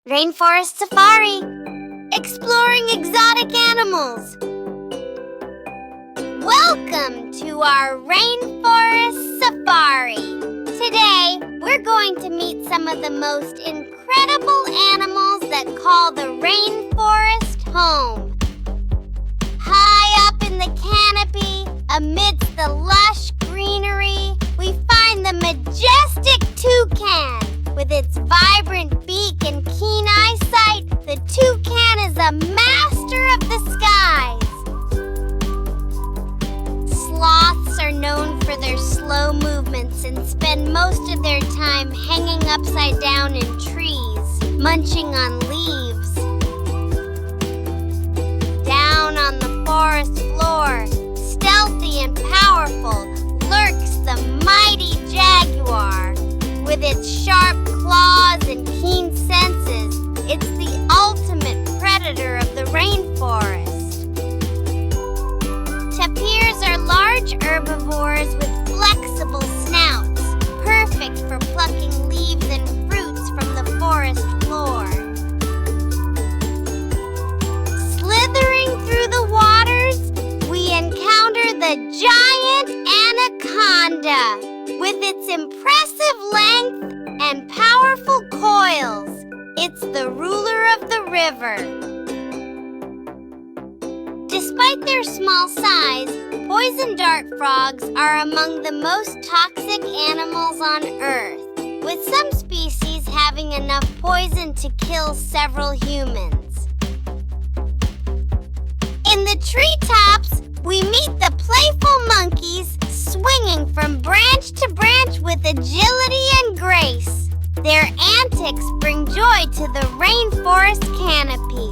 Rainforest Safari, exploring exotic animals. Welcome to our Rainforest Safari. Today, we're going to meet some of the most incredible animals that call the rainforest home. High up in the canopy, amidst the lush greenery, we find the majestic toucan. With its vibrant beak and keen eyesight, the toucan is a master of the skies. Sloths are known for their slow movements and spend most of their time hanging upside down in trees, munching on leaves. Down on the forest floor, stealthy and powerful, lurks the mighty jaguar. With its sharp claws and keen senses, it's the ultimate predator of the rainforest. Tapirs are large herbivores with flexible snouts, perfect for plucking leaves and fruits from the forest floor. Slithering through the waters, we encounter the giant anaconda. With its impressive length and powerful coils, it's the ruler of the river. Despite their small size, poison dart frogs are among the most toxic animals on Earth, with some species having enough poison to kill several humans. In the treetops, we meet the playful monkeys, swinging from branch to branch with agility and grace. Their antics bring joy to the rainforest canopy.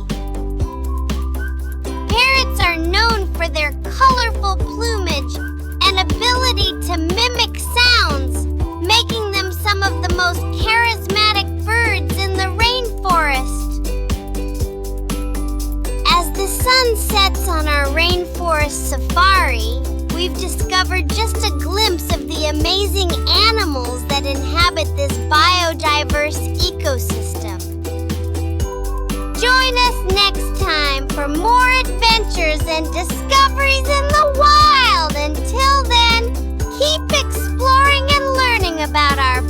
Parrots are known for their colorful plumage and ability to mimic sounds, making them some of the most charismatic birds in the rainforest. As the sun sets on our rainforest safari, we've discovered just a glimpse of the amazing animals that inhabit this biodiverse ecosystem. Join us next time for more adventures and discoveries in the wild. Until then, keep exploring and learning about our